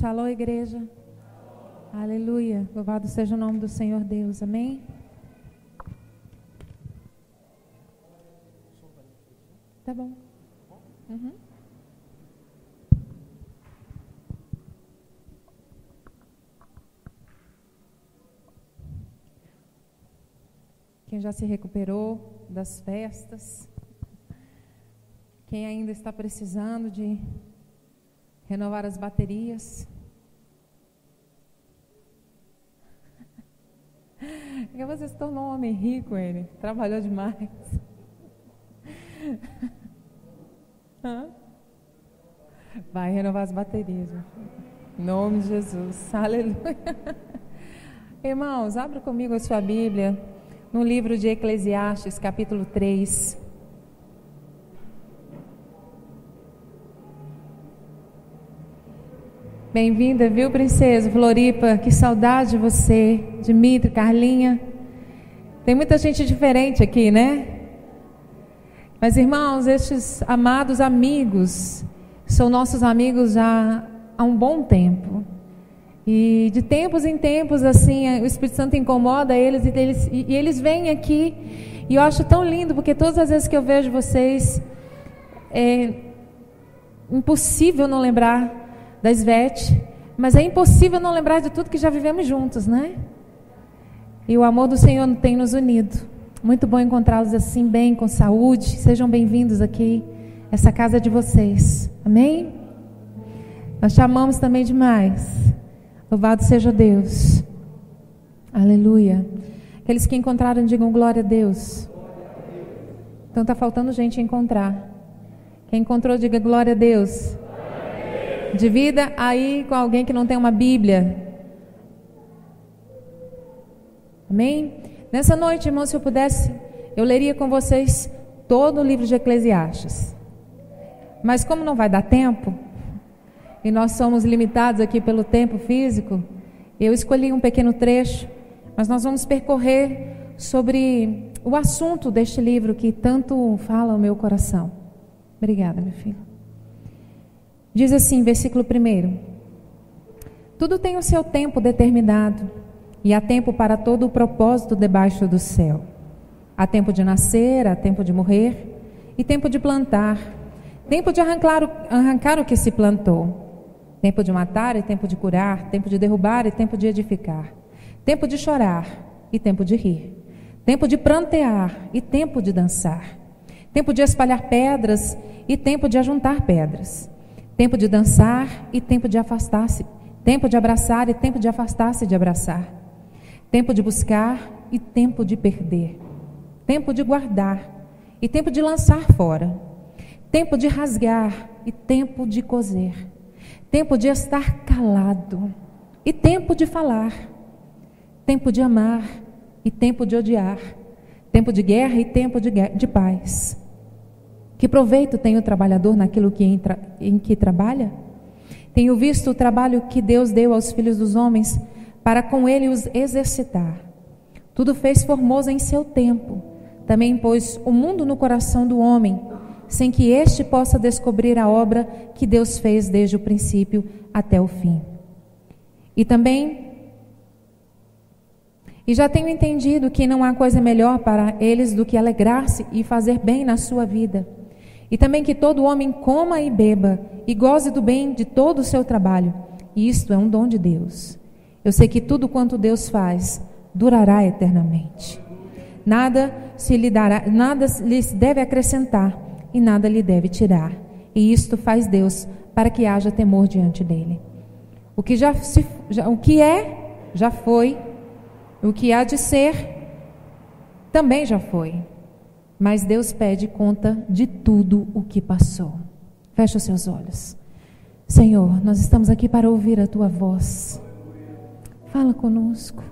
Shalom, igreja. Aleluia. Louvado seja o nome do Senhor Deus. Amém? Tá bom. Uhum. Quem já se recuperou das festas, quem ainda está precisando de renovar as baterias. Porque você se tornou um homem rico, ele trabalhou demais. Vai renovar as baterias. Em nome de Jesus. Aleluia. Irmãos, abra comigo a sua Bíblia no livro de Eclesiastes, capítulo 3. Bem-vinda, viu, princesa? Floripa, que saudade de você. Dimitri, Carlinha. Tem muita gente diferente aqui, né? Mas, irmãos, estes amados amigos são nossos amigos já há um bom tempo. E de tempos em tempos, assim, o Espírito Santo incomoda eles e eles vêm aqui. E eu acho tão lindo, porque todas as vezes que eu vejo vocês, é impossível não lembrar da Svete, mas é impossível não lembrar de tudo que já vivemos juntos, né? E o amor do Senhor tem nos unido. Muito bom encontrá-los assim, bem, com saúde. Sejam bem-vindos aqui, essa casa de vocês. Amém? Nós te amamos também demais. Louvado seja Deus. Aleluia. Aqueles que encontraram, digam glória a Deus. Então está faltando gente encontrar. Quem encontrou, diga glória a Deus. Divida aí com alguém que não tem uma Bíblia. Amém? Nessa noite, irmãos, se eu pudesse, eu leria com vocês todo o livro de Eclesiastes. Mas como não vai dar tempo, e nós somos limitados aqui pelo tempo físico, eu escolhi um pequeno trecho, mas nós vamos percorrer sobre o assunto deste livro que tanto fala o meu coração. Obrigada, meu filho. Diz assim, versículo 1: tudo tem o seu tempo determinado, e há tempo para todo o propósito debaixo do céu. Há tempo de nascer, há tempo de morrer, e tempo de plantar, tempo de arrancar o que se plantou, tempo de matar e tempo de curar, tempo de derrubar e tempo de edificar, tempo de chorar e tempo de rir, tempo de prantear e tempo de dançar, tempo de espalhar pedras e tempo de ajuntar pedras, tempo de dançar e tempo de afastar-se, tempo de abraçar e tempo de afastar-se de abraçar, tempo de buscar e tempo de perder, tempo de guardar e tempo de lançar fora, tempo de rasgar e tempo de coser, tempo de estar calado e tempo de falar, tempo de amar e tempo de odiar, tempo de guerra e tempo de paz. Que proveito tem o trabalhador naquilo em que trabalha? Tenho visto o trabalho que Deus deu aos filhos dos homens para com ele os exercitar. Tudo fez formoso em seu tempo. Também pôs o mundo no coração do homem, sem que este possa descobrir a obra que Deus fez desde o princípio até o fim. E já tenho entendido que não há coisa melhor para eles do que alegrar-se e fazer bem na sua vida. E também que todo homem coma e beba e goze do bem de todo o seu trabalho. E isto é um dom de Deus. Eu sei que tudo quanto Deus faz durará eternamente. Nada lhes deve acrescentar e nada lhe deve tirar. E isto faz Deus para que haja temor diante dele. O que é, já foi. O que há de ser, também já foi. Mas Deus pede conta de tudo o que passou. Feche os seus olhos. Senhor, nós estamos aqui para ouvir a Tua voz. Fala conosco.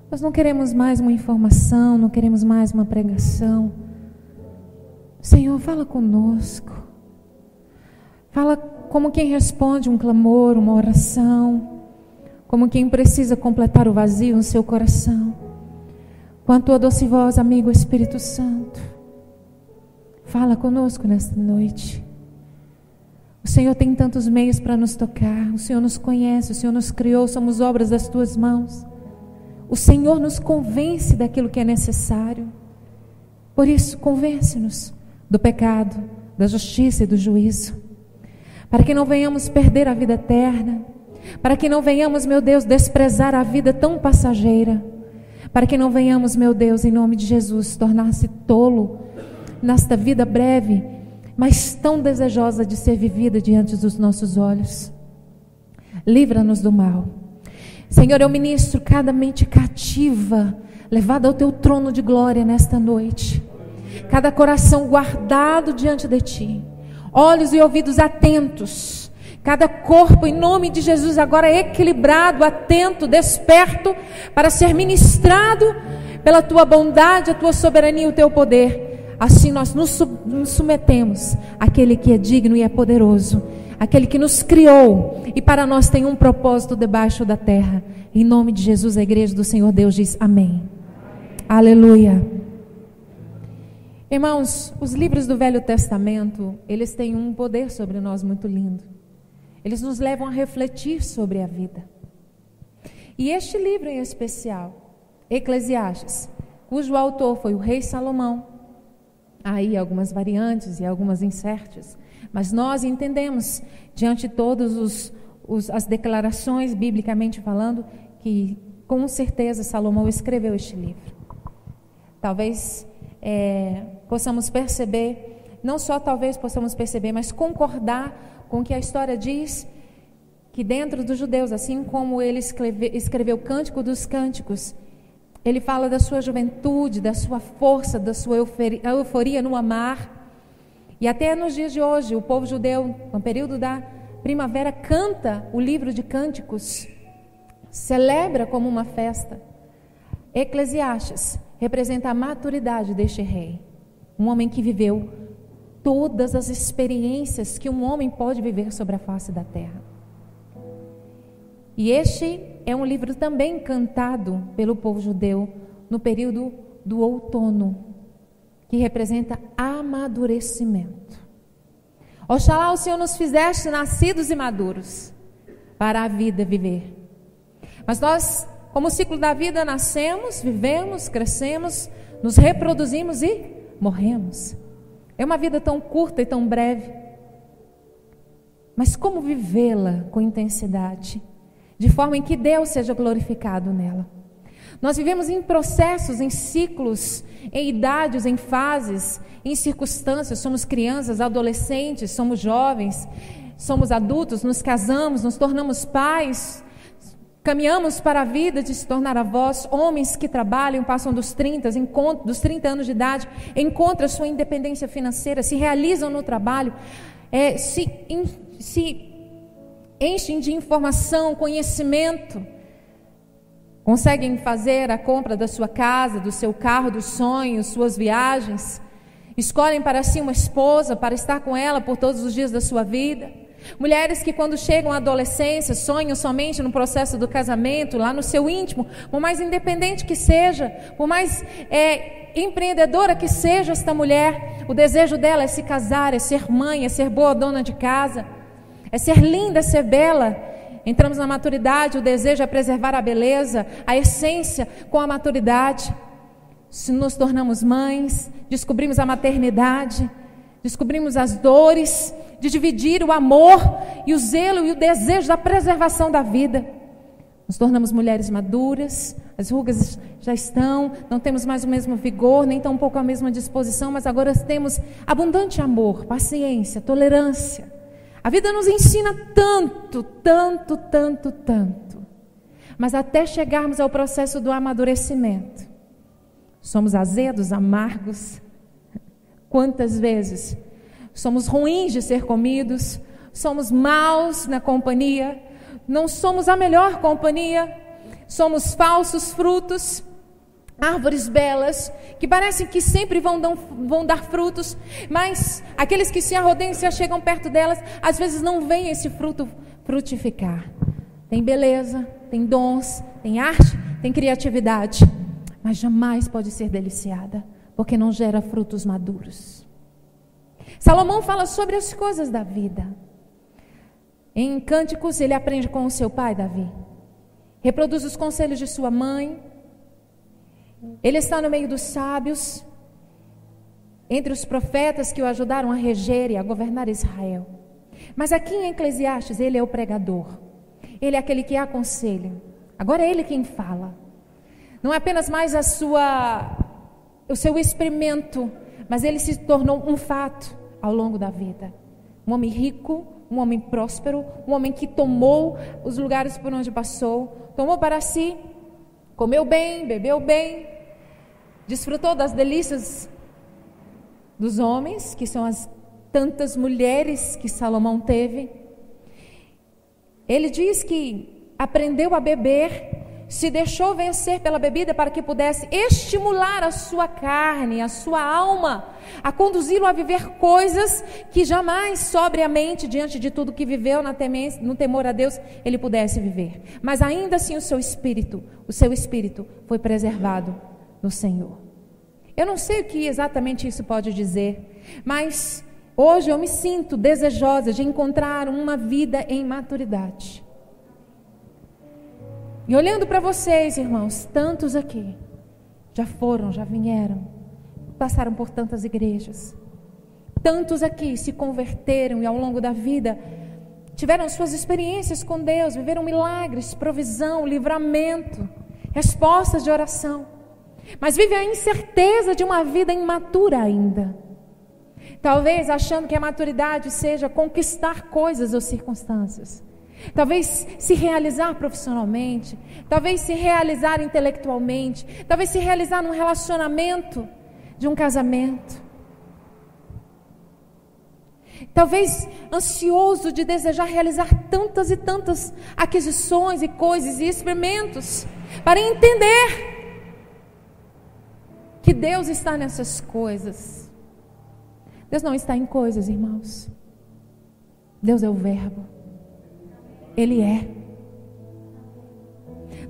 Nós não queremos mais uma informação, não queremos mais uma pregação. Senhor, fala conosco. Fala como quem responde um clamor, uma oração. Como quem precisa completar o vazio no seu coração. Com a tua doce voz, amigo Espírito Santo, fala conosco nesta noite. O Senhor tem tantos meios para nos tocar. O Senhor nos conhece, o Senhor nos criou, somos obras das tuas mãos. O Senhor nos convence daquilo que é necessário. Por isso, convence-nos do pecado, da justiça e do juízo, para que não venhamos perder a vida eterna, para que não venhamos, meu Deus, desprezar a vida tão passageira, para que não venhamos, meu Deus, em nome de Jesus, tornar-se tolo nesta vida breve, mas tão desejosa de ser vivida diante dos nossos olhos. Livra-nos do mal. Senhor, eu ministro cada mente cativa, levada ao teu trono de glória nesta noite, cada coração guardado diante de ti, olhos e ouvidos atentos, cada corpo, em nome de Jesus, agora equilibrado, atento, desperto, para ser ministrado pela tua bondade, a tua soberania e o teu poder. Assim nós nos submetemos àquele que é digno e é poderoso, aquele que nos criou e para nós tem um propósito debaixo da terra. Em nome de Jesus, a igreja do Senhor Deus diz amém. Aleluia. Irmãos, os livros do Velho Testamento, eles têm um poder sobre nós muito lindo. Eles nos levam a refletir sobre a vida. E este livro em especial, Eclesiastes, cujo autor foi o rei Salomão, há aí algumas variantes e algumas incertas, mas nós entendemos, diante de todas as declarações, biblicamente falando, que com certeza Salomão escreveu este livro. Talvez possamos perceber, não só talvez possamos perceber, mas concordar com o que a história diz, que dentro dos judeus, assim como ele escreveu o Cântico dos Cânticos, ele fala da sua juventude, da sua força, da sua euforia no amar. E até nos dias de hoje, o povo judeu, no período da primavera, canta o livro de Cânticos, celebra como uma festa. Eclesiastes representa a maturidade deste rei, um homem que viveu todas as experiências que um homem pode viver sobre a face da terra. E este é um livro também cantado pelo povo judeu no período do outono, que representa amadurecimento. Oxalá o Senhor nos fizesse nascidos e maduros para a vida viver. Mas nós, como o ciclo da vida, nascemos, vivemos, crescemos, nos reproduzimos e morremos. É uma vida tão curta e tão breve. Mas como vivê-la com intensidade, de forma em que Deus seja glorificado nela? Nós vivemos em processos, em ciclos, em idades, em fases, em circunstâncias. Somos crianças, adolescentes, somos jovens, somos adultos, nos casamos, nos tornamos pais, caminhamos para a vida de se tornar avós. Homens que trabalham, passam dos 30 anos de idade, encontram sua independência financeira, se realizam no trabalho, se enchem de informação, conhecimento, conseguem fazer a compra da sua casa, do seu carro, dos sonhos, suas viagens, escolhem para si uma esposa para estar com ela por todos os dias da sua vida. Mulheres que quando chegam à adolescência sonham somente no processo do casamento, lá no seu íntimo, por mais independente que seja, por mais empreendedora que seja esta mulher, o desejo dela é se casar, é ser mãe, é ser boa dona de casa, é ser linda, é ser bela. Entramos na maturidade, o desejo é preservar a beleza, a essência com a maturidade. Se nos tornamos mães, descobrimos a maternidade, descobrimos as dores de dividir o amor e o zelo e o desejo da preservação da vida. Nos tornamos mulheres maduras, as rugas já estão, não temos mais o mesmo vigor, nem tampouco a mesma disposição, mas agora temos abundante amor, paciência, tolerância. A vida nos ensina tanto, tanto, tanto, tanto. Mas até chegarmos ao processo do amadurecimento, somos azedos, amargos. Quantas vezes somos ruins de ser comidos, somos maus na companhia, não somos a melhor companhia, somos falsos frutos, árvores belas, que parecem que sempre vão dar frutos, mas aqueles que se arrodeiam e se achegam perto delas, às vezes não veem esse fruto frutificar. Tem beleza, tem dons, tem arte, tem criatividade, mas jamais pode ser deliciada, porque não gera frutos maduros. Salomão fala sobre as coisas da vida. Em Cânticos, ele aprende com o seu pai, Davi. Reproduz os conselhos de sua mãe. Ele está no meio dos sábios, entre os profetas que o ajudaram a reger e a governar Israel. Mas aqui em Eclesiastes, ele é o pregador. Ele é aquele que aconselha. Agora é ele quem fala. Não é apenas mais o seu experimento, mas ele se tornou um fato ao longo da vida. Um homem rico, um homem próspero, um homem que tomou os lugares por onde passou, tomou para si, comeu bem, bebeu bem, desfrutou das delícias dos homens, que são as tantas mulheres que Salomão teve. Ele diz que aprendeu a beber, se deixou vencer pela bebida para que pudesse estimular a sua carne, a sua alma, a conduzi-lo a viver coisas que jamais sobriamente, diante de tudo que viveu no temor a Deus, ele pudesse viver. Mas ainda assim o seu espírito foi preservado no Senhor. Eu não sei o que exatamente isso pode dizer, mas hoje eu me sinto desejosa de encontrar uma vida em maturidade. E olhando para vocês, irmãos, tantos aqui, já foram, já vieram, passaram por tantas igrejas. Tantos aqui se converteram e ao longo da vida tiveram suas experiências com Deus, viveram milagres, provisão, livramento, respostas de oração. Mas vivem a incerteza de uma vida imatura ainda. Talvez achando que a maturidade seja conquistar coisas ou circunstâncias. Talvez se realizar profissionalmente, talvez se realizar intelectualmente, talvez se realizar num relacionamento de um casamento. Talvez ansioso de desejar realizar tantas e tantas aquisições e coisas e experimentos para entender que Deus está nessas coisas. Deus não está em coisas, irmãos. Deus é o Verbo. Ele é.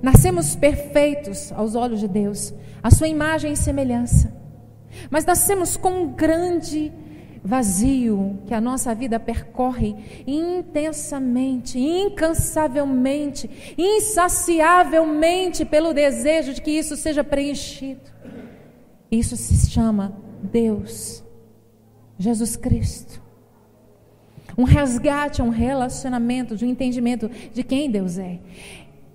Nascemos perfeitos aos olhos de Deus, a sua imagem e semelhança. Mas nascemos com um grande vazio que a nossa vida percorre intensamente, incansavelmente, insaciavelmente pelo desejo de que isso seja preenchido. Isso se chama Deus, Jesus Cristo. Um resgate, um relacionamento, de um entendimento de quem Deus é.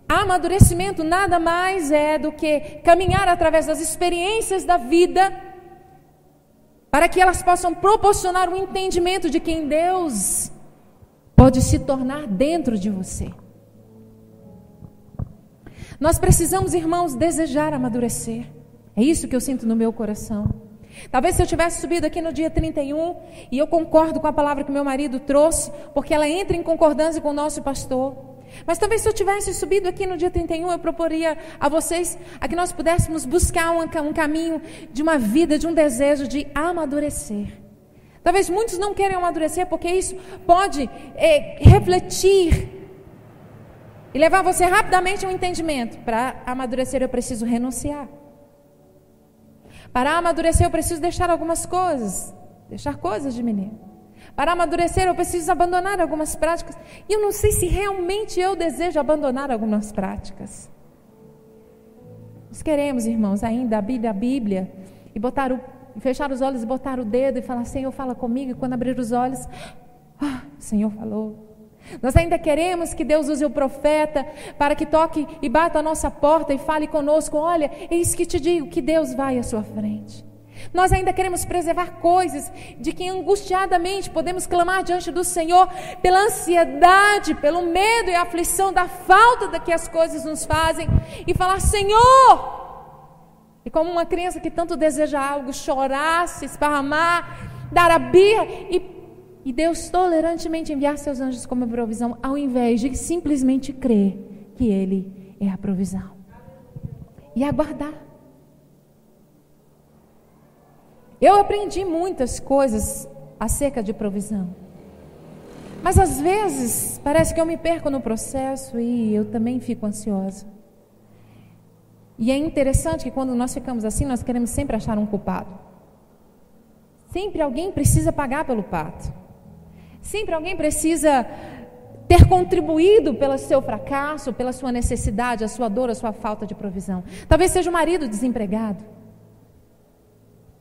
Amadurecimento nada mais é do que caminhar através das experiências da vida para que elas possam proporcionar um entendimento de quem Deus pode se tornar dentro de você. Nós precisamos, irmãos, desejar amadurecer. É isso que eu sinto no meu coração. Talvez se eu tivesse subido aqui no dia 31, e eu concordo com a palavra que meu marido trouxe, porque ela entra em concordância com o nosso pastor. Mas talvez se eu tivesse subido aqui no dia 31, eu proporia a vocês a que nós pudéssemos buscar um caminho de uma vida, de um desejo de amadurecer. Talvez muitos não queiram amadurecer, porque isso pode refletir e levar você rapidamente a um entendimento. Para amadurecer eu preciso renunciar. Para amadurecer eu preciso deixar algumas coisas, deixar coisas de menino. Para amadurecer eu preciso abandonar algumas práticas. E eu não sei se realmente eu desejo abandonar algumas práticas. Nós queremos, irmãos, ainda abrir a Bíblia e fechar os olhos e botar o dedo e falar: Senhor, fala comigo. E quando abrir os olhos, o Senhor falou. Nós ainda queremos que Deus use o profeta para que toque e bata a nossa porta e fale conosco: olha, eis que te digo que Deus vai à sua frente. Nós ainda queremos preservar coisas de que angustiadamente podemos clamar diante do Senhor pela ansiedade, pelo medo e aflição da falta da que as coisas nos fazem, e falar: Senhor! E como uma criança que tanto deseja algo, chorar, se esparramar, dar a birra, e Deus tolerantemente enviar seus anjos como provisão, ao invés de simplesmente crer que Ele é a provisão. E aguardar. Eu aprendi muitas coisas acerca de provisão. Mas às vezes parece que eu me perco no processo e eu também fico ansiosa. E é interessante que quando nós ficamos assim, nós queremos sempre achar um culpado. Sempre alguém precisa pagar pelo pato. Sempre alguém precisa ter contribuído pelo seu fracasso, pela sua necessidade, a sua dor, a sua falta de provisão. Talvez seja o marido desempregado.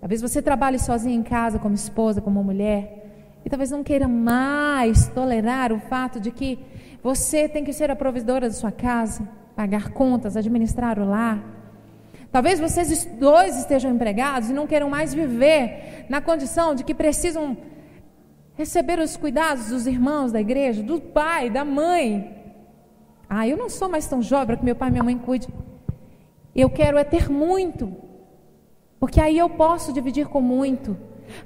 Talvez você trabalhe sozinha em casa, como esposa, como mulher, e talvez não queira mais tolerar o fato de que você tem que ser a provedora da sua casa, pagar contas, administrar o lar. Talvez vocês dois estejam empregados e não queiram mais viver na condição de que precisam receber os cuidados dos irmãos da igreja, do pai, da mãe. Eu não sou mais tão jovem para que meu pai e minha mãe cuidem. Eu quero é ter muito, porque aí eu posso dividir com muito.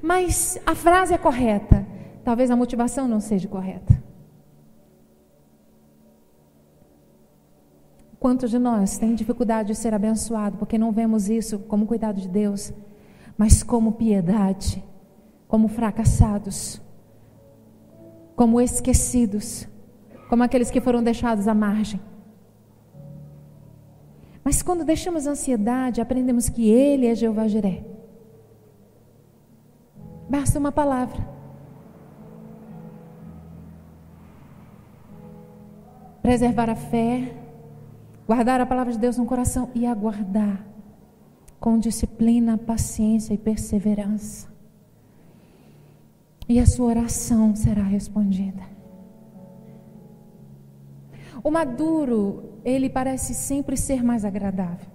Mas a frase é correta, talvez a motivação não seja correta. Quantos de nós tem dificuldade de ser abençoado porque não vemos isso como cuidado de Deus, mas como piedade, como fracassados, como esquecidos, como aqueles que foram deixados à margem. Mas quando deixamos a ansiedade, aprendemos que Ele é Jeová Jiré. Basta uma palavra. Preservar a fé, guardar a palavra de Deus no coração e aguardar com disciplina, paciência e perseverança. E a sua oração será respondida. O maduro, ele parece sempre ser mais agradável.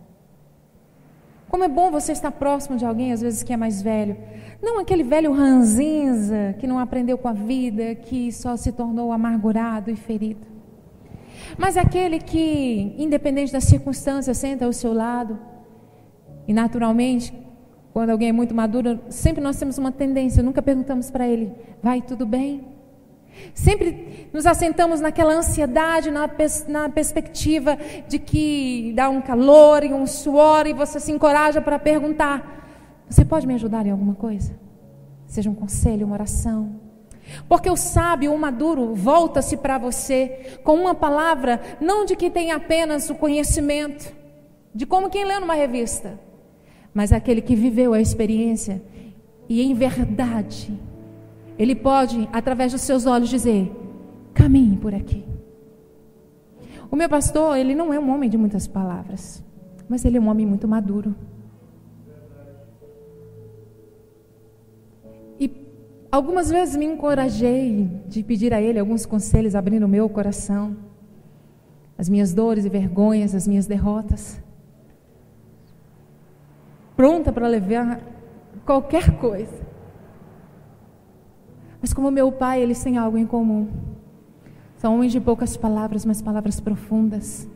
Como é bom você estar próximo de alguém, às vezes, que é mais velho. Não aquele velho ranzinza, que não aprendeu com a vida, que só se tornou amargurado e ferido. Mas aquele que, independente das circunstâncias, senta ao seu lado. E naturalmente, quando alguém é muito maduro, sempre nós temos uma tendência, nunca perguntamos para ele, vai tudo bem? Sempre nos assentamos naquela ansiedade, na perspectiva de que dá um calor e um suor, e você se encoraja para perguntar, você pode me ajudar em alguma coisa? Seja um conselho, uma oração. Porque o sábio, o maduro, volta-se para você com uma palavra, não de que tem apenas o conhecimento, de como quem lê numa revista, mas aquele que viveu a experiência e em verdade, ele pode, através dos seus olhos, dizer, caminhe por aqui. O meu pastor, ele não é um homem de muitas palavras, mas ele é um homem muito maduro. Algumas vezes me encorajei de pedir a ele alguns conselhos, abrindo o meu coração, as minhas dores e vergonhas, as minhas derrotas, pronta para levar qualquer coisa. Mas como meu pai, eles têm algo em comum. São homens de poucas palavras, mas palavras profundas.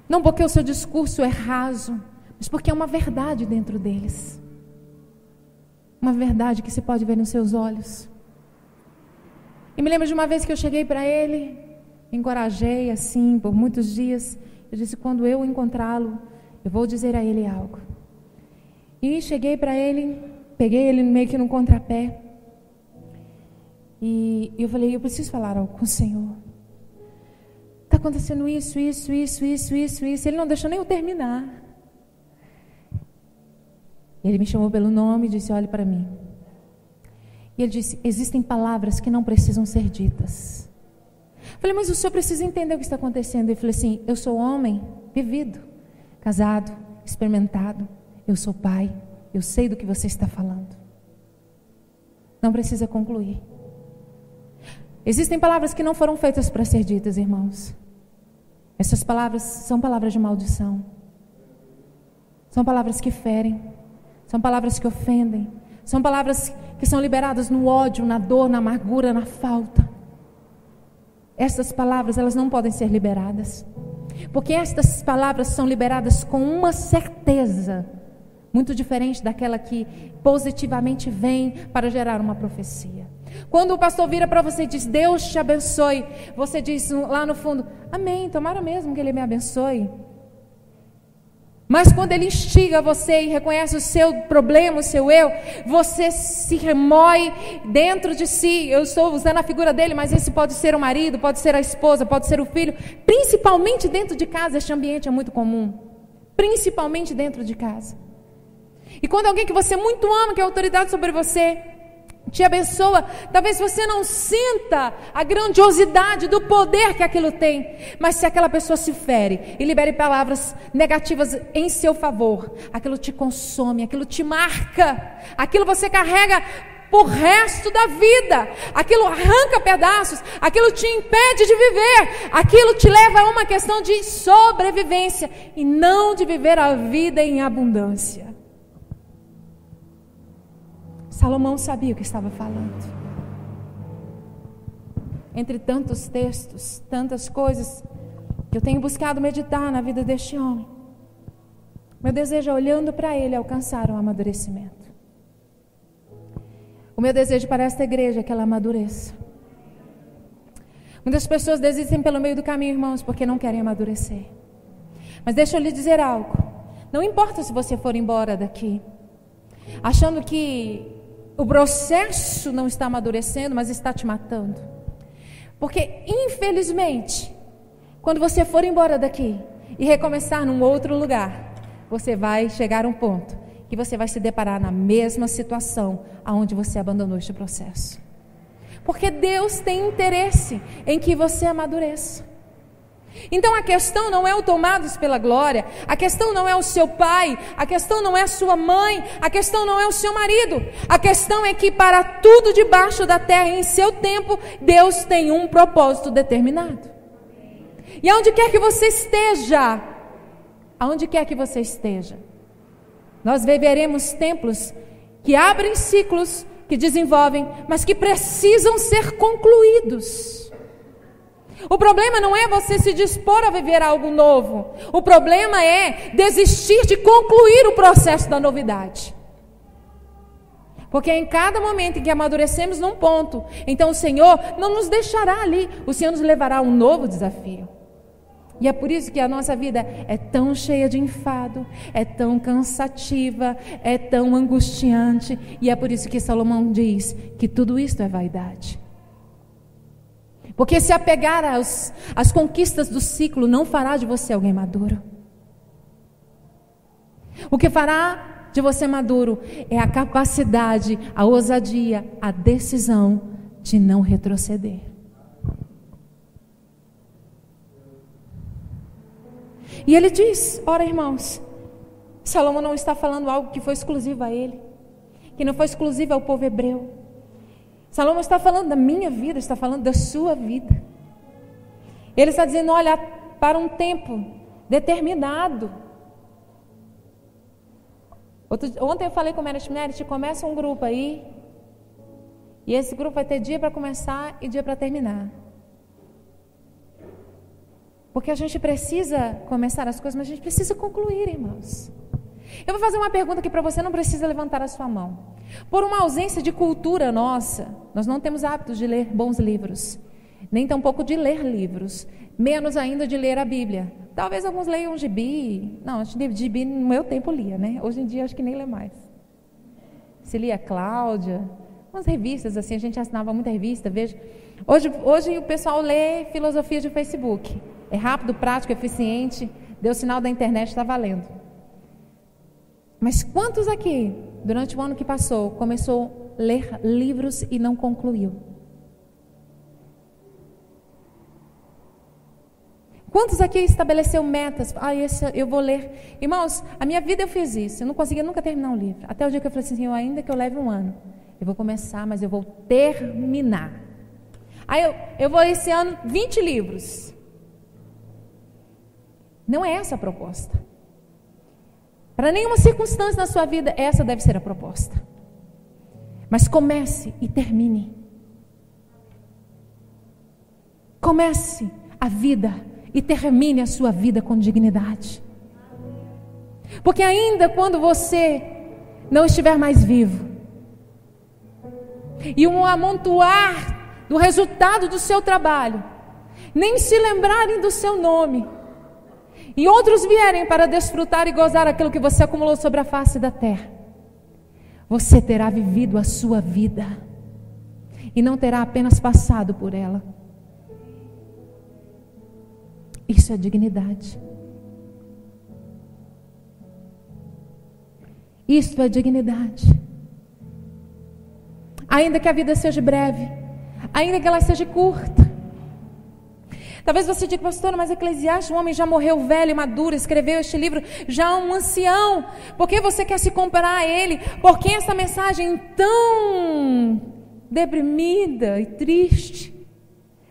Não porque o seu discurso é raso, mas porque é uma verdade dentro deles. Uma verdade que se pode ver nos seus olhos. E me lembro de uma vez que eu cheguei para ele, encorajei assim por muitos dias. Eu disse, quando eu encontrá-lo, eu vou dizer a ele algo. E cheguei para ele, peguei ele meio que no contrapé. E eu falei, eu preciso falar algo com o Senhor. Está acontecendo isso. Ele não deixou nem eu terminar. Ele me chamou pelo nome e disse, olhe para mim. E ele disse, existem palavras que não precisam ser ditas. Eu falei, mas o senhor precisa entender o que está acontecendo. Ele falou assim, eu sou homem, vivido, casado, experimentado. Eu sou pai, eu sei do que você está falando. Não precisa concluir. Existem palavras que não foram feitas para ser ditas, irmãos. Essas palavras são palavras de maldição. São palavras que ferem. São palavras que ofendem. São palavras que são liberadas no ódio, na dor, na amargura, na falta. Essas palavras, elas não podem ser liberadas. Porque estas palavras são liberadas com uma certeza muito diferente daquela que positivamente vem para gerar uma profecia. Quando o pastor vira para você e diz, Deus te abençoe, você diz lá no fundo, amém, tomara mesmo que Ele me abençoe. Mas quando Ele instiga você e reconhece o seu problema, o seu eu, você se remoe dentro de si. Eu estou usando a figura dele, mas esse pode ser o marido, pode ser a esposa, pode ser o filho. Principalmente dentro de casa, este ambiente é muito comum. Principalmente dentro de casa. E quando alguém que você muito ama, que é autoridade sobre você, te abençoa. Talvez você não sinta a grandiosidade do poder que aquilo tem, mas se aquela pessoa se fere e libere palavras negativas em seu favor, aquilo te consome, aquilo te marca, aquilo você carrega por resto da vida, aquilo arranca pedaços, aquilo te impede de viver, aquilo te leva a uma questão de sobrevivência e não de viver a vida em abundância. Salomão sabia o que estava falando. Entre tantos textos, tantas coisas que eu tenho buscado meditar na vida deste homem, meu desejo é, olhando para ele, alcançar um amadurecimento. O meu desejo para esta igreja é que ela amadureça. Muitas pessoas desistem pelo meio do caminho, irmãos, porque não querem amadurecer. Mas deixa eu lhe dizer algo. Não importa se você for embora daqui, achando que o processo não está amadurecendo, mas está te matando. Porque, infelizmente, quando você for embora daqui e recomeçar num outro lugar, você vai chegar a um ponto que você vai se deparar na mesma situação aonde você abandonou este processo. Porque Deus tem interesse em que você amadureça. Então a questão não é o tomados pela glória, a questão não é o seu pai, a questão não é a sua mãe, a questão não é o seu marido, a questão é que para tudo debaixo da terra, em seu tempo, Deus tem um propósito determinado. E aonde quer que você esteja, aonde quer que você esteja, nós viveremos tempos que abrem ciclos, que desenvolvem, mas que precisam ser concluídos. O problema não é você se dispor a viver algo novo. O problema é desistir de concluir o processo da novidade. Porque em cada momento em que amadurecemos num ponto, então o Senhor não nos deixará ali. O Senhor nos levará a um novo desafio. E é por isso que a nossa vida é tão cheia de enfado, é tão cansativa, é tão angustiante. E é por isso que Salomão diz que tudo isto é vaidade. Porque se apegar às conquistas do ciclo não fará de você alguém maduro. O que fará de você maduro é a capacidade, a ousadia, a decisão de não retroceder. E ele diz, ora irmãos, Salomão não está falando algo que foi exclusivo a ele, que não foi exclusivo ao povo hebreu. Salomão está falando da minha vida, está falando da sua vida. Ele está dizendo, olha, para um tempo determinado. Ontem eu falei com o Merit, começa um grupo aí, e esse grupo vai ter dia para começar e dia para terminar. Porque a gente precisa começar as coisas, mas a gente precisa concluir, irmãos. Eu vou fazer uma pergunta que para você não precisa levantar a sua mão. Por uma ausência de cultura nossa, nós não temos hábitos de ler bons livros, nem tampouco de ler livros, menos ainda de ler a Bíblia. Talvez alguns leiam gibi. Não, acho que gibi no meu tempo lia, né? Hoje em dia acho que nem lê mais. Se lia Cláudia, umas revistas assim, a gente assinava muita revista, veja. Hoje o pessoal lê filosofia de Facebook. É rápido, prático, eficiente, deu sinal da internet, está valendo. Mas quantos aqui, durante o ano que passou, começou a ler livros e não concluiu? Quantos aqui estabeleceu metas? Esse eu vou ler. Irmãos, a minha vida eu fiz isso, eu não conseguia nunca terminar um livro. Até o dia que eu falei assim, ainda que eu leve um ano, eu vou começar, mas eu vou terminar. Aí eu vou esse ano 20 livros. Não é essa a proposta. Para nenhuma circunstância na sua vida, essa deve ser a proposta. Mas comece e termine. Comece a vida e termine a sua vida com dignidade. Porque ainda quando você não estiver mais vivo, e um amontoar do resultado do seu trabalho, nem se lembrarem do seu nome, e outros vierem para desfrutar e gozar aquilo que você acumulou sobre a face da terra, você terá vivido a sua vida e não terá apenas passado por ela. Isso é dignidade. Isso é dignidade. ainda que a vida seja breve, ainda que ela seja curta. Talvez você diga, pastora, mas Eclesiastes, um homem já morreu velho e maduro, escreveu este livro já um ancião. Por que você quer se comparar a ele? Por que essa mensagem tão deprimida e triste?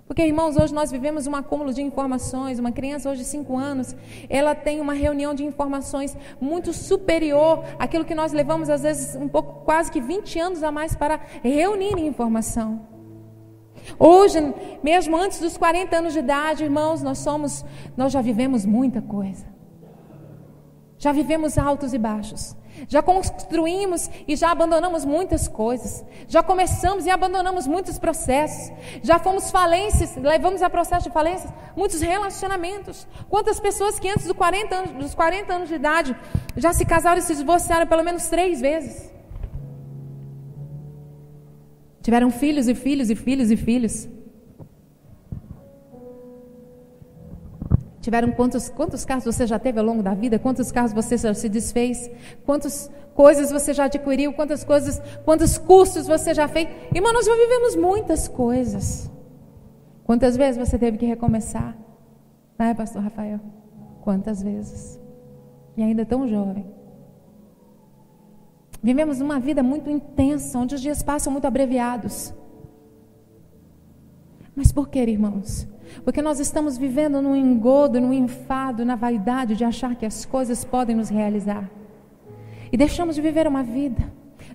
Porque, irmãos, hoje nós vivemos um acúmulo de informações. Uma criança hoje de 5 anos, ela tem uma reunião de informações muito superior àquilo que nós levamos, às vezes, um pouco, quase que 20 anos a mais para reunir informação. Hoje, mesmo antes dos 40 anos de idade, irmãos, nós já vivemos muita coisa. Já vivemos altos e baixos. Já construímos e já abandonamos muitas coisas. Já começamos e abandonamos muitos processos. Já fomos falências, levamos a processo de falências muitos relacionamentos. Quantas pessoas que antes dos 40 anos de idade já se casaram e se divorciaram pelo menos 3 vezes? Tiveram filhos e filhos e filhos e filhos. Tiveram quantos carros você já teve ao longo da vida? Quantos carros você já se desfez? Quantas coisas você já adquiriu? Quantos cursos você já fez? Irmão, nós já vivemos muitas coisas. Quantas vezes você teve que recomeçar? Não é, pastor Rafael? Quantas vezes? E ainda tão jovem. Vivemos uma vida muito intensa, onde os dias passam muito abreviados. Mas por que, irmãos? Porque nós estamos vivendo num engodo, num enfado, na vaidade de achar que as coisas podem nos realizar. E deixamos de viver uma vida.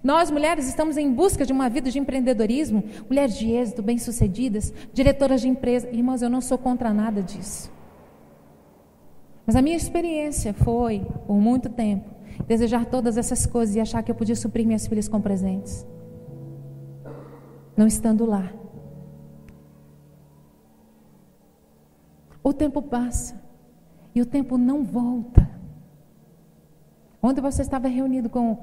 Nós, mulheres, estamos em busca de uma vida de empreendedorismo, mulheres de êxito, bem-sucedidas, diretoras de empresa. Irmãos, eu não sou contra nada disso. Mas a minha experiência foi, por muito tempo, desejar todas essas coisas e achar que eu podia suprir minhas filhas com presentes. Não estando lá. O tempo passa e o tempo não volta. Ontem você estava reunido com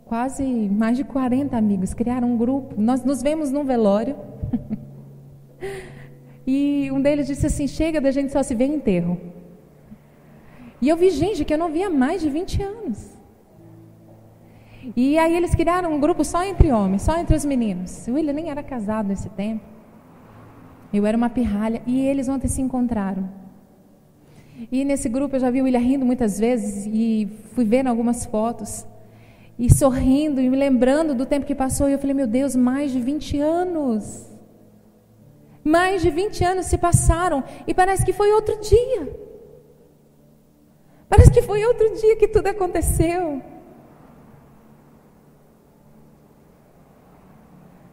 quase mais de 40 amigos, criaram um grupo. Nós nos vemos num velório e um deles disse assim: chega da gente só se ver em enterro. E eu vi gente que eu não via há mais de 20 anos. E aí eles criaram um grupo só entre homens, só entre os meninos. O William nem era casado nesse tempo. Eu era uma pirralha. E eles ontem se encontraram. E nesse grupo eu já vi o William rindo muitas vezes. E fui vendo algumas fotos. E sorrindo e me lembrando do tempo que passou. E eu falei, meu Deus, mais de 20 anos. Mais de 20 anos se passaram. E parece que foi outro dia. Parece que foi outro dia que tudo aconteceu.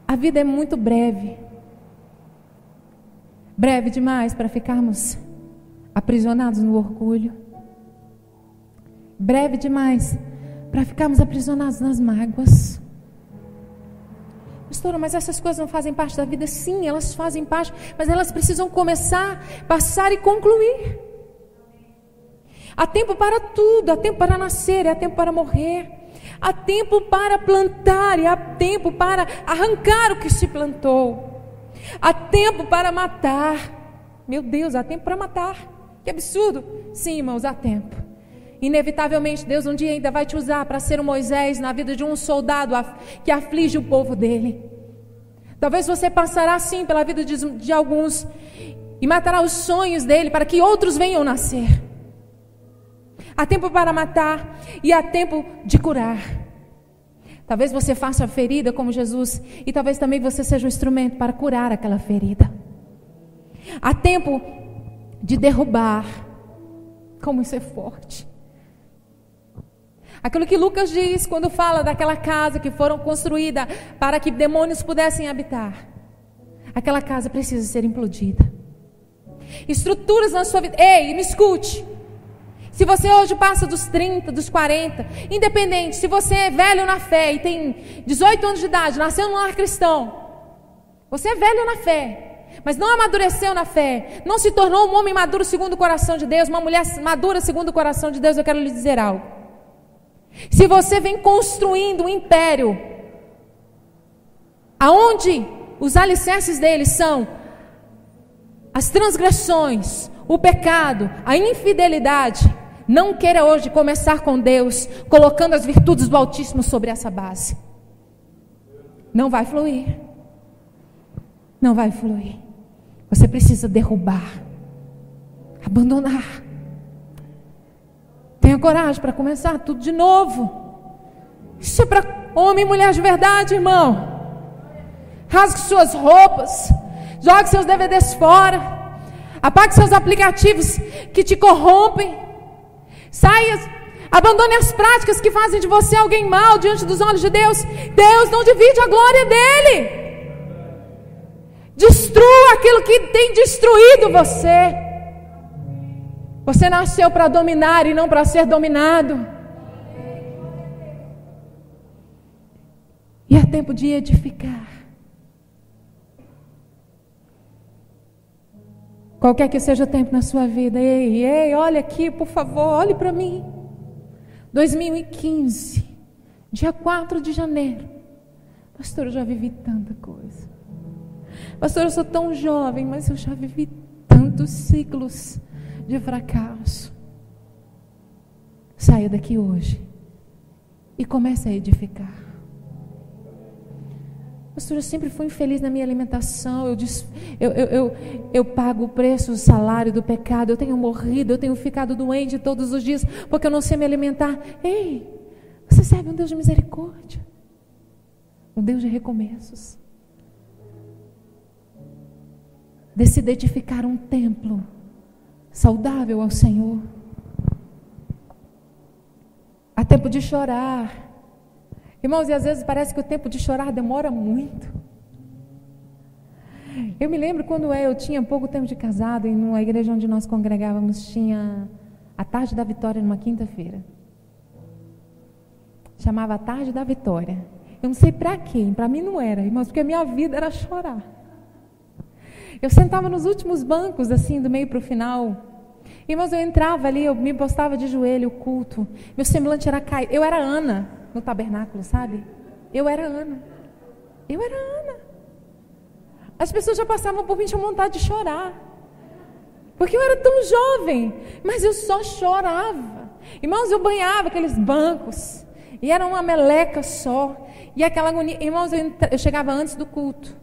A vida é muito breve. Breve demais para ficarmos aprisionados no orgulho. Breve demais para ficarmos aprisionados nas mágoas. Pastora, mas essas coisas não fazem parte da vida? Sim, elas fazem parte, mas elas precisam começar, passar e concluir. Há tempo para tudo, há tempo para nascer, há tempo para morrer. Há tempo para plantar e há tempo para arrancar o que se plantou. Há tempo para matar. Meu Deus, há tempo para matar. Que absurdo. Sim, irmãos, há tempo. Inevitavelmente, Deus um dia ainda vai te usar para ser um Moisés na vida de um soldado que aflige o povo dele. Talvez você passará sim pela vida de alguns e matará os sonhos dele para que outros venham nascer. Há tempo para matar e há tempo de curar. Talvez você faça a ferida como Jesus e talvez também você seja um instrumento para curar aquela ferida. Há tempo de derrubar. Como isso é forte. Aquilo que Lucas diz quando fala daquela casa que foram construída para que demônios pudessem habitar. Aquela casa precisa ser implodida. Estruturas na sua vida. Ei, me escute. Se você hoje passa dos 30, dos 40, independente, se você é velho na fé e tem 18 anos de idade, nasceu num lar cristão, você é velho na fé, mas não amadureceu na fé, não se tornou um homem maduro segundo o coração de Deus, uma mulher madura segundo o coração de Deus, eu quero lhe dizer algo. Se você vem construindo um império, aonde os alicerces dele são as transgressões, o pecado, a infidelidade, não queira hoje começar com Deus, colocando as virtudes do Altíssimo sobre essa base. Não vai fluir. Não vai fluir. Você precisa derrubar, abandonar. Tenha coragem para começar tudo de novo. Isso é para homem e mulher de verdade, irmão. Rasgue suas roupas, jogue seus DVDs fora, apague seus aplicativos que te corrompem. Saia, abandone as práticas que fazem de você alguém mau diante dos olhos de Deus. Deus não divide a glória dele. Destrua aquilo que tem destruído você. Você nasceu para dominar e não para ser dominado. E é tempo de edificar. Qualquer que seja o tempo na sua vida. Ei, olha aqui, por favor, olhe para mim. 2015, dia 4 de janeiro. Pastor, eu já vivi tanta coisa. Pastor, eu sou tão jovem, mas eu já vivi tantos ciclos de fracasso. Saia daqui hoje e comece a edificar. Pastor, eu sempre fui infeliz na minha alimentação. Eu pago o preço, o salário do pecado. Eu tenho morrido, eu tenho ficado doente todos os dias porque eu não sei me alimentar. Ei, você serve um Deus de misericórdia, um Deus de recomeços. Decida edificar um templo saudável ao Senhor. Há tempo de chorar, irmãos, e às vezes parece que o tempo de chorar demora muito. Eu me lembro quando eu tinha pouco tempo de casado, e numa igreja onde nós congregávamos tinha a Tarde da Vitória numa quinta-feira. Chamava a Tarde da Vitória. Eu não sei para quem, para mim não era, irmãos, porque a minha vida era chorar. Eu sentava nos últimos bancos, assim, do meio para o final. Irmãos, eu entrava ali, eu me postava de joelho, o culto. Meu semblante era caído. Eu era Ana no tabernáculo, sabe? Eu era Ana. As pessoas já passavam por mim, tinham vontade de chorar. Porque eu era tão jovem, mas eu só chorava. Irmãos, eu banhava aqueles bancos. E era uma meleca só. E aquela agonia. Irmãos, eu chegava antes do culto.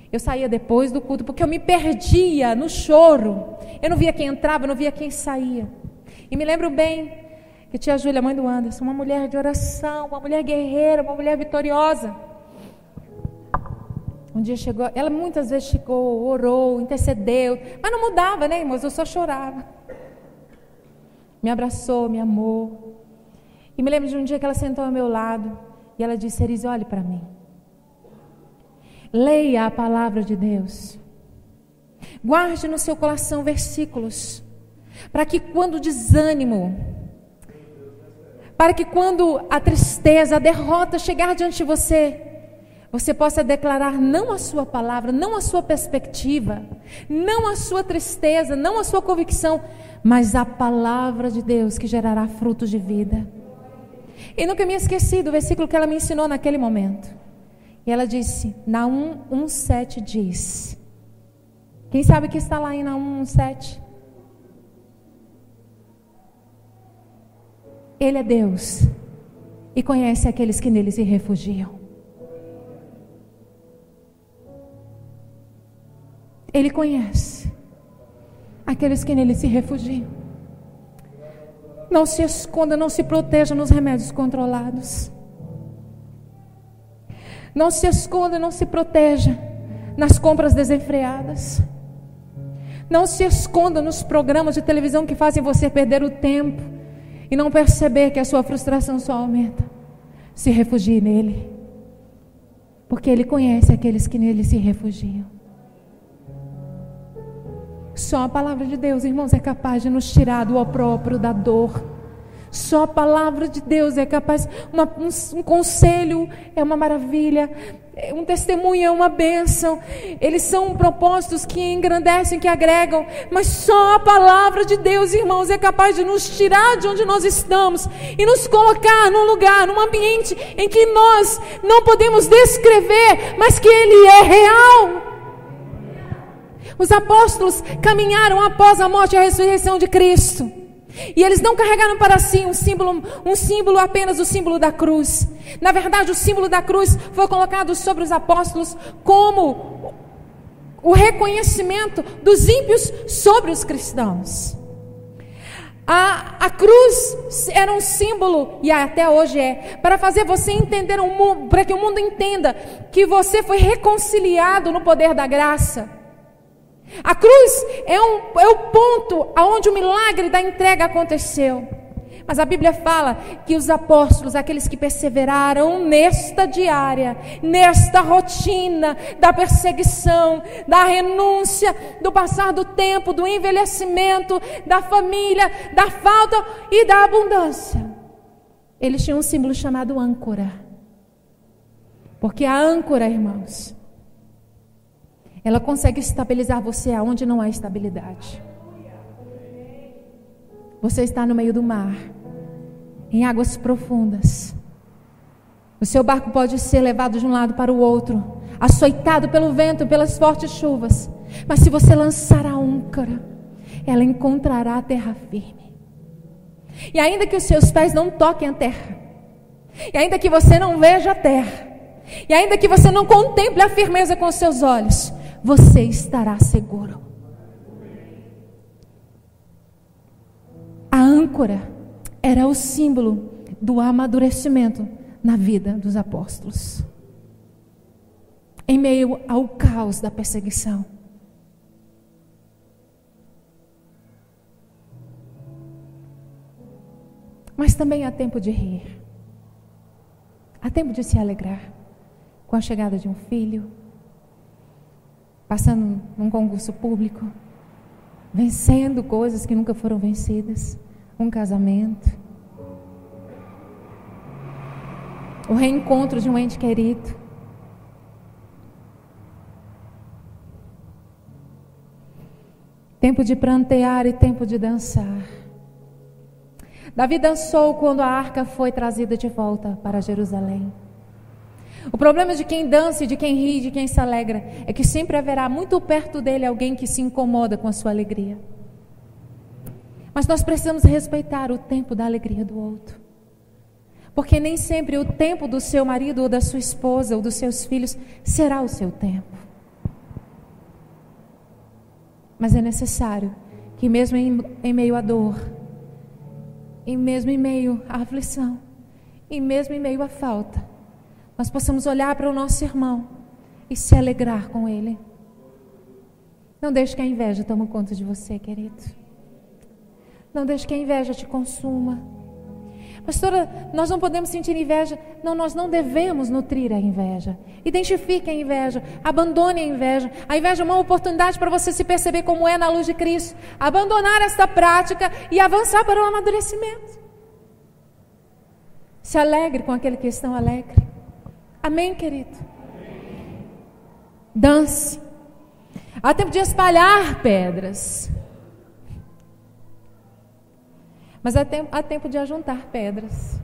Eu saía depois do culto, porque eu me perdia no choro. Eu não via quem entrava, eu não via quem saía. E me lembro bem que tia Júlia, mãe do Anderson, uma mulher de oração, uma mulher guerreira, uma mulher vitoriosa. Um dia chegou, ela muitas vezes chegou, orou, intercedeu, mas não mudava, né, irmãos? Eu só chorava. Me abraçou, me amou. E me lembro de um dia que ela sentou ao meu lado e ela disse: Cerise, olhe para mim. Leia a palavra de Deus. Guarde no seu coração versículos, para que quando o desânimo, para que quando a tristeza, a derrota chegar diante de você, você possa declarar não a sua palavra, não a sua perspectiva, não a sua tristeza, não a sua convicção, mas a palavra de Deus que gerará frutos de vida. E nunca me esqueci do versículo que ela me ensinou naquele momento. E ela disse, Naum 1:7 diz. Quem sabe que está lá em Naum 1:7? Ele é Deus e conhece aqueles que nele se refugiam. Ele conhece aqueles que nele se refugiam. Não se esconda, não se proteja nos remédios controlados. Não se esconda, não se proteja nas compras desenfreadas. Não se esconda nos programas de televisão que fazem você perder o tempo e não perceber que a sua frustração só aumenta. Se refugie nele, porque ele conhece aqueles que nele se refugiam. Só a palavra de Deus, irmãos, é capaz de nos tirar do opróbrio da dor. Só a palavra de Deus é capaz. Um conselho é uma maravilha, um testemunho é uma bênção. Eles são propósitos que engrandecem, que agregam. Mas só a palavra de Deus, irmãos, é capaz de nos tirar de onde nós estamos e nos colocar num lugar, num ambiente em que nós não podemos descrever, mas que ele é real. Os apóstolos caminharam após a morte e a ressurreição de Cristo. E eles não carregaram para si um símbolo, apenas o símbolo da cruz. Na verdade, o símbolo da cruz foi colocado sobre os apóstolos como o reconhecimento dos ímpios sobre os cristãos. A cruz era um símbolo, e até hoje é, para fazer você entender o mundo, para que o mundo entenda que você foi reconciliado no poder da graça. A cruz é o ponto onde o milagre da entrega aconteceu. Mas a Bíblia fala que os apóstolos, aqueles que perseveraram nesta diária, nesta rotina da perseguição, da renúncia, do passar do tempo, do envelhecimento, da família, da falta e da abundância, eles tinham um símbolo chamado âncora. Porque a âncora, irmãos, ela consegue estabilizar você aonde não há estabilidade. Você está no meio do mar, em águas profundas. O seu barco pode ser levado de um lado para o outro, açoitado pelo vento, pelas fortes chuvas. Mas se você lançar a âncora, ela encontrará a terra firme. E ainda que os seus pés não toquem a terra, e ainda que você não veja a terra, e ainda que você não contemple a firmeza com os seus olhos, você estará seguro. A âncora era o símbolo do amadurecimento na vida dos apóstolos, em meio ao caos da perseguição. Mas também há tempo de rir, há tempo de se alegrar com a chegada de um filho, passando num concurso público, vencendo coisas que nunca foram vencidas, um casamento, o reencontro de um ente querido. Tempo de prantear e tempo de dançar. Davi dançou quando a arca foi trazida de volta para Jerusalém. O problema de quem dança e de quem ri, de quem se alegra, é que sempre haverá muito perto dele alguém que se incomoda com a sua alegria. Mas nós precisamos respeitar o tempo da alegria do outro. Porque nem sempre o tempo do seu marido ou da sua esposa ou dos seus filhos será o seu tempo. Mas é necessário que mesmo em meio à dor, e mesmo em meio à aflição, e mesmo em meio à falta, nós possamos olhar para o nosso irmão e se alegrar com ele. Não deixe que a inveja tome conta de você, querido. Não deixe que a inveja te consuma. Pastora, nós não podemos sentir inveja. Não, nós não devemos nutrir a inveja. Identifique a inveja, abandone a inveja. A inveja é uma oportunidade para você se perceber como é na luz de Cristo, abandonar esta prática e avançar para o amadurecimento. Se alegre com aquele que estão alegre. Amém, querido? Dance. Há tempo de espalhar pedras, mas há tempo de ajuntar pedras.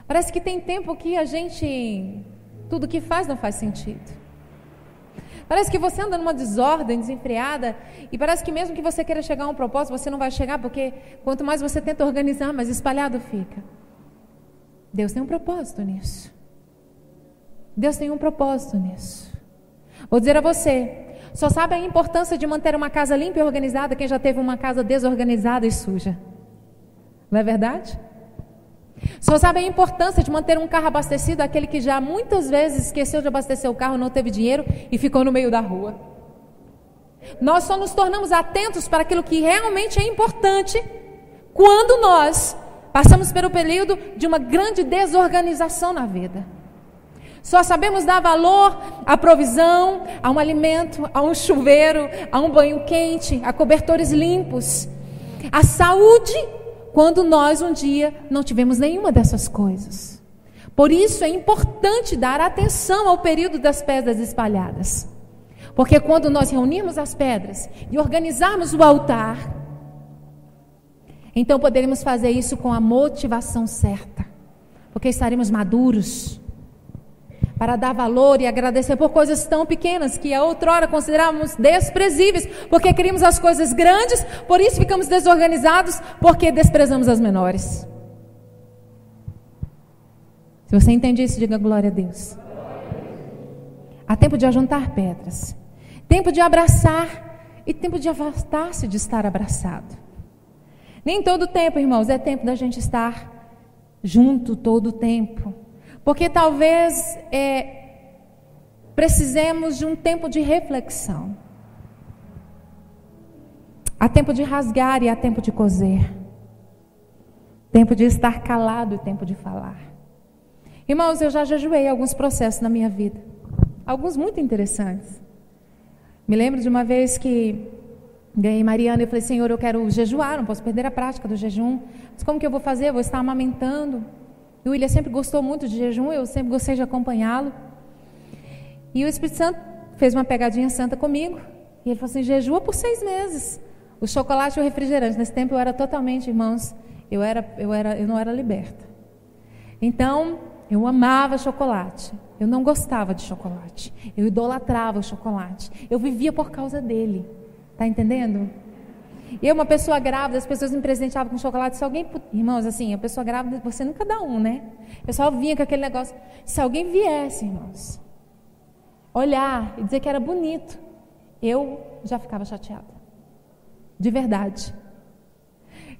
Parece que tem tempo que a gente, tudo que faz não faz sentido. Parece que você anda numa desordem desenfreada, e parece que mesmo que você queira chegar a um propósito, você não vai chegar, porque quanto mais você tenta organizar, mais espalhado fica. Deus tem um propósito nisso. Deus tem um propósito nisso. Vou dizer a você, só sabe a importância de manter uma casa limpa e organizada quem já teve uma casa desorganizada e suja. Não é verdade? Só sabe a importância de manter um carro abastecido aquele que já muitas vezes esqueceu de abastecer o carro, não teve dinheiro e ficou no meio da rua. Nós só nos tornamos atentos para aquilo que realmente é importante quando nós passamos pelo período de uma grande desorganização na vida. Só sabemos dar valor à provisão, a um alimento, a um chuveiro, a um banho quente, a cobertores limpos, a saúde, quando nós um dia não tivemos nenhuma dessas coisas. Por isso é importante dar atenção ao período das pedras espalhadas. Porque quando nós reunirmos as pedras e organizarmos o altar, então poderemos fazer isso com a motivação certa. Porque estaremos maduros. para dar valor e agradecer por coisas tão pequenas que a outrora considerávamos desprezíveis, porque queríamos as coisas grandes, por isso ficamos desorganizados, porque desprezamos as menores. Se você entende isso, diga glória a Deus. Há tempo de ajuntar pedras, tempo de abraçar e tempo de afastar-se de estar abraçado. Nem todo tempo, irmãos, é tempo da gente estar junto todo o tempo. Porque talvez precisemos de um tempo de reflexão. Há tempo de rasgar e há tempo de coser. Tempo de estar calado e tempo de falar. Irmãos, eu já jejuei alguns processos na minha vida. Alguns muito interessantes. Me lembro de uma vez que ganhei Mariana e eu falei, Senhor, eu quero jejuar, não posso perder a prática do jejum. Mas como que eu vou fazer? Eu vou estar amamentando. E o William sempre gostou muito de jejum, eu sempre gostei de acompanhá-lo. E o Espírito Santo fez uma pegadinha santa comigo. E ele falou assim, jejua por 6 meses. O chocolate e o refrigerante. Nesse tempo eu era totalmente, irmãos, eu não era liberta. Então, eu amava chocolate. Eu não gostava de chocolate. Eu idolatrava o chocolate. Eu vivia por causa dele. Está entendendo? Eu, uma pessoa grávida, as pessoas me presenteavam com chocolate. Se alguém, irmãos, assim, a pessoa grávida, você nunca dá um, né? Eu só vinha com aquele negócio. Se alguém viesse, irmãos, olhar e dizer que era bonito, eu já ficava chateada. De verdade.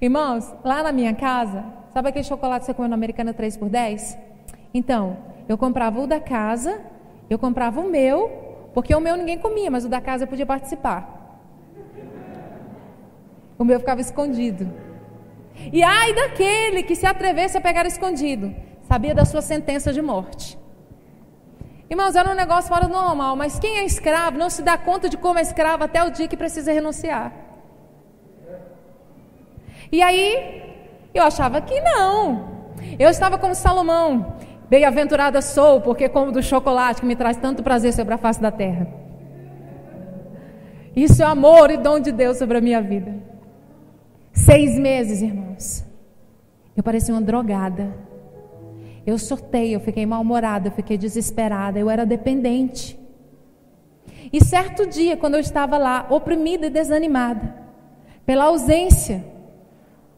Irmãos, lá na minha casa, sabe aquele chocolate que você come no Americana 3x10? Então, eu comprava o da casa, eu comprava o meu, porque o meu ninguém comia, mas o da casa eu podia participar. O meu ficava escondido. E ai daquele que se atrevesse a pegar escondido, sabia da sua sentença de morte. Irmãos, era um negócio fora do normal, mas quem é escravo não se dá conta de como é escravo até o dia que precisa renunciar. E aí, eu achava que não. Eu estava como Salomão, bem-aventurada sou, porque como do chocolate que me traz tanto prazer sobre a face da terra. Isso é amor e dom de Deus sobre a minha vida. 6 meses, irmãos, eu parecia uma drogada. Eu surtei, eu fiquei mal-humorada, eu fiquei desesperada, eu era dependente. E certo dia, quando eu estava lá, oprimida e desanimada, pela ausência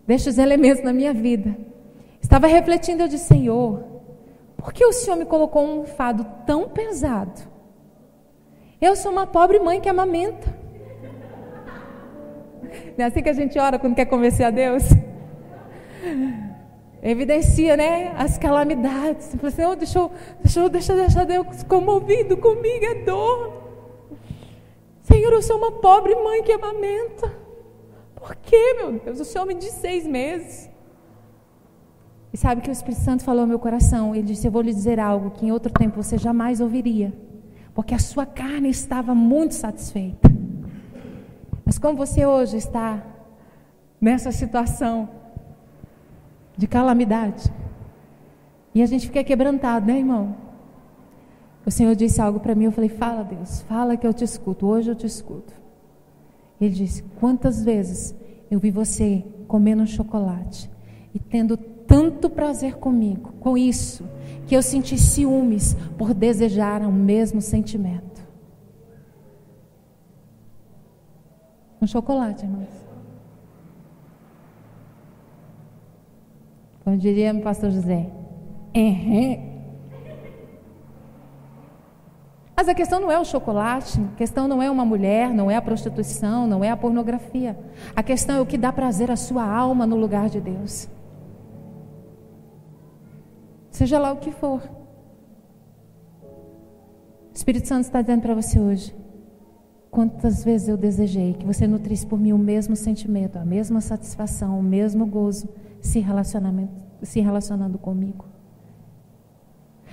destes elementos na minha vida, estava refletindo, eu disse, Senhor, por que o Senhor me colocou um fardo tão pesado? Eu sou uma pobre mãe que amamenta. Não é assim que a gente ora quando quer convencer a Deus? Evidencia, né? As calamidades. Você fala assim, deixa Deus comovido comigo, é dor. Senhor, eu sou uma pobre mãe que amamenta. Por quê, meu Deus? O Senhor me disse 6 meses. E sabe que o Espírito Santo falou ao meu coração? Ele disse, eu vou lhe dizer algo que em outro tempo você jamais ouviria. Porque a sua carne estava muito satisfeita. Mas como você hoje está nessa situação de calamidade, e a gente fica quebrantado, né, irmão? O Senhor disse algo para mim, eu falei, fala, Deus, fala que eu te escuto, hoje eu te escuto. Ele disse, quantas vezes eu vi você comendo um chocolate e tendo tanto prazer comigo, com isso, que eu senti ciúmes por desejar o mesmo sentimento. Um chocolate, irmãos. Como diria o pastor José. Mas a questão não é o chocolate, a questão não é uma mulher, não é a prostituição, não é a pornografia. A questão é o que dá prazer à sua alma no lugar de Deus. Seja lá o que for. O Espírito Santo está dizendo para você hoje. Quantas vezes eu desejei que você nutrisse por mim o mesmo sentimento, a mesma satisfação, o mesmo gozo, se relacionando comigo.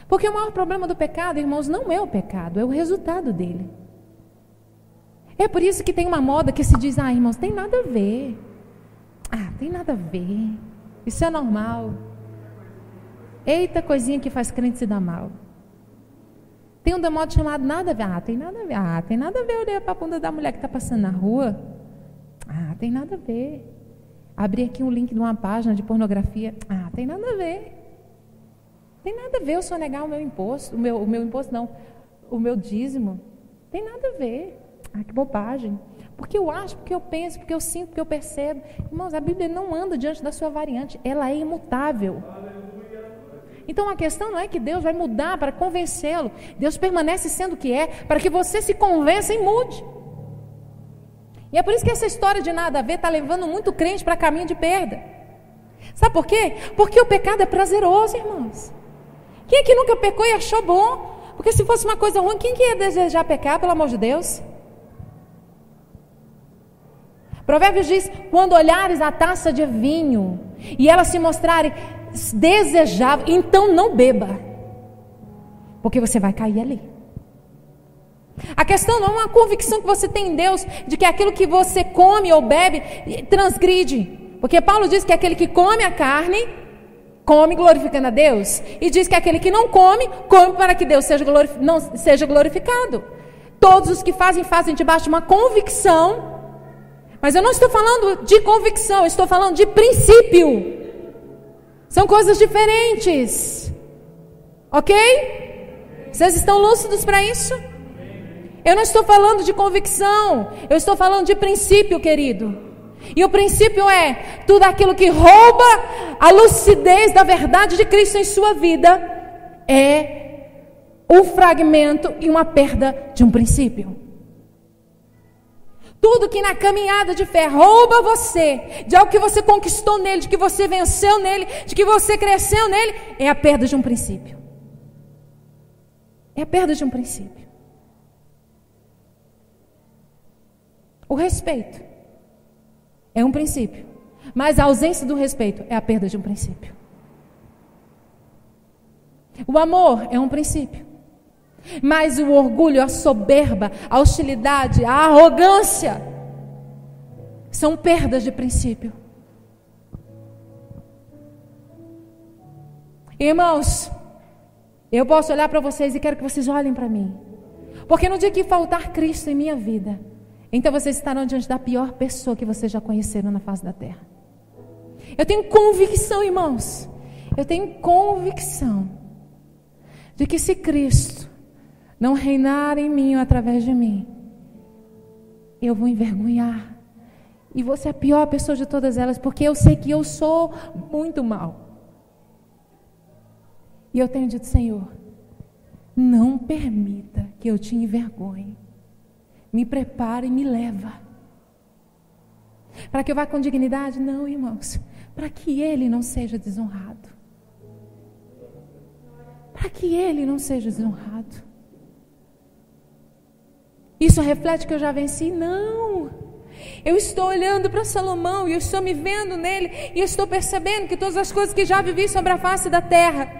Porque o maior problema do pecado, irmãos, não é o pecado, é o resultado dele. É por isso que tem uma moda que se diz, irmãos, tem nada a ver. Tem nada a ver. Isso é normal. Eita, coisinha que faz crente se dar mal. Tem um modo chamado nada a ver. Tem nada a ver. Tem nada a ver olhar para a bunda da mulher que está passando na rua. Tem nada a ver. Abrir aqui um link de uma página de pornografia. Tem nada a ver. Tem nada a ver eu sonegar o meu imposto, o meu imposto não, o meu dízimo. Tem nada a ver. Ah, que bobagem. Porque eu acho, porque eu penso, porque eu sinto, porque eu percebo. Irmãos, a Bíblia não anda diante da sua variante, ela é imutável. Então a questão não é que Deus vai mudar para convencê-lo. Deus permanece sendo o que é, para que você se convença e mude. E é por isso que essa história de nada a ver está levando muito crente para caminho de perda. Sabe por quê? Porque o pecado é prazeroso, irmãos. Quem é que nunca pecou e achou bom? Porque se fosse uma coisa ruim, quem que ia desejar pecar, pelo amor de Deus? Provérbios diz, quando olhares a taça de vinho, e ela se mostrarem desejável, então não beba, porque você vai cair ali. A questão não é uma convicção que você tem em Deus, de que aquilo que você come ou bebe, transgride. Porque Paulo diz que aquele que come a carne, come glorificando a Deus. E diz que aquele que não come, come para que Deus não seja glorificado. Todos os que fazem debaixo de uma convicção. Mas eu não estou falando de convicção, eu estou falando de princípio. São coisas diferentes. Ok? Vocês estão lúcidos para isso? Eu não estou falando de convicção, eu estou falando de princípio, querido. E o princípio é, tudo aquilo que rouba a lucidez da verdade de Cristo em sua vida é um fragmento e uma perda de um princípio. Tudo que na caminhada de fé rouba você de algo que você conquistou nele, de que você venceu nele, de que você cresceu nele, é a perda de um princípio. É a perda de um princípio. O respeito é um princípio, mas a ausência do respeito é a perda de um princípio. O amor é um princípio, mas o orgulho, a soberba, a hostilidade, a arrogância são perdas de princípio. Irmãos, eu posso olhar para vocês e quero que vocês olhem para mim, porque no dia que faltar Cristo em minha vida, então vocês estarão diante da pior pessoa que vocês já conheceram na face da terra. Eu tenho convicção, irmãos, eu tenho convicção de que se Cristo não reinar em mim ou através de mim, eu vou envergonhar e vou ser a pior pessoa de todas elas, porque eu sei que eu sou muito mal. E eu tenho dito, Senhor, não permita que eu te envergonhe. Me prepara e me leva. Para que eu vá com dignidade? Não, irmãos. Para que ele não seja desonrado. Para que ele não seja desonrado. Isso reflete que eu já venci? Não. Eu estou olhando para Salomão e eu estou me vendo nele e eu estou percebendo que todas as coisas que já vivi sobre a face da terra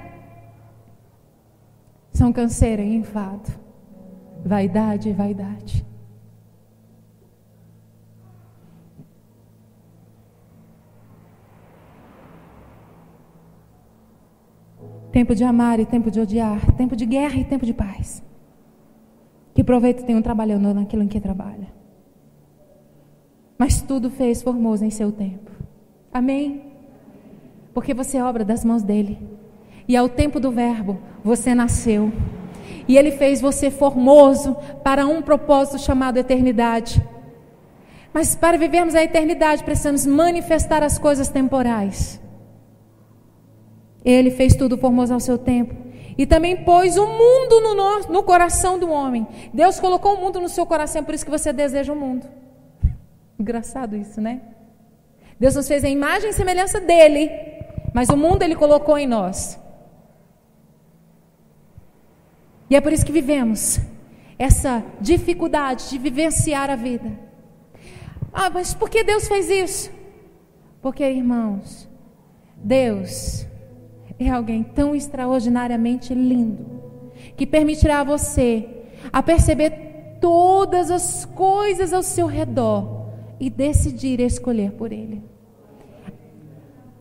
são canseira e enfado, vaidade e vaidade. Tempo de amar e tempo de odiar, tempo de guerra e tempo de paz. Que proveito tem um trabalhando naquilo em que trabalha. Mas tudo fez formoso em seu tempo. Amém? Porque você é obra das mãos dele. E ao tempo do verbo, você nasceu. E ele fez você formoso para um propósito chamado eternidade. Mas para vivermos a eternidade, precisamos manifestar as coisas temporais. Ele fez tudo formoso ao seu tempo. E também pôs o mundo no coração do homem. Deus colocou o mundo no seu coração, por isso que você deseja o mundo. Engraçado isso, né? Deus nos fez a imagem e semelhança dele, mas o mundo ele colocou em nós. E é por isso que vivemos essa dificuldade de vivenciar a vida. Ah, mas por que Deus fez isso? Porque, irmãos, Deus é alguém tão extraordinariamente lindo, que permitirá a você a perceber todas as coisas ao seu redor e decidir escolher por Ele.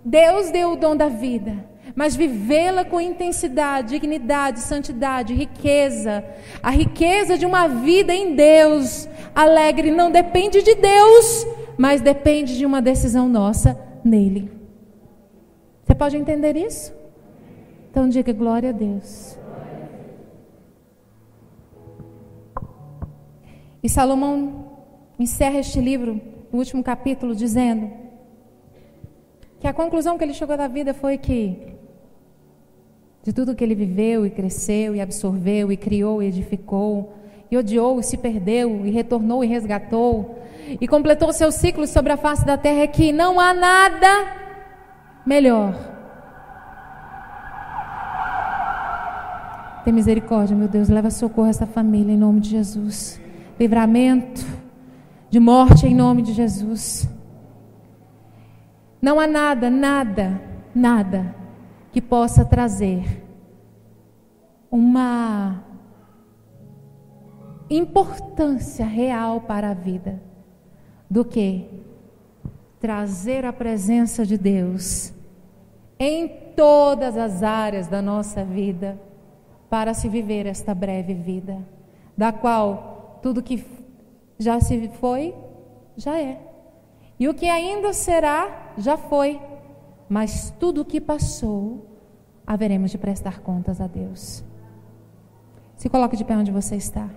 Deus deu o dom da vida, mas vivê-la com intensidade, dignidade, santidade, riqueza. A riqueza de uma vida em Deus, alegre, não depende de Deus, mas depende de uma decisão nossa nele. Você pode entender isso? Então diga glória a Deus. E Salomão encerra este livro, no último capítulo, dizendo que a conclusão que ele chegou da vida foi que de tudo que ele viveu e cresceu e absorveu e criou e edificou e odiou e se perdeu e retornou e resgatou e completou seus ciclos sobre a face da terra, é que não há nada melhor. Tem misericórdia, meu Deus, leva socorro a essa família em nome de Jesus. Livramento de morte em nome de Jesus. Não há nada que possa trazer uma importância real para a vida do que trazer a presença de Deus em todas as áreas da nossa vida para se viver esta breve vida, da qual tudo que já se foi, já é. E o que ainda será, já foi. Mas tudo o que passou, haveremos de prestar contas a Deus. Se coloque de pé onde você está.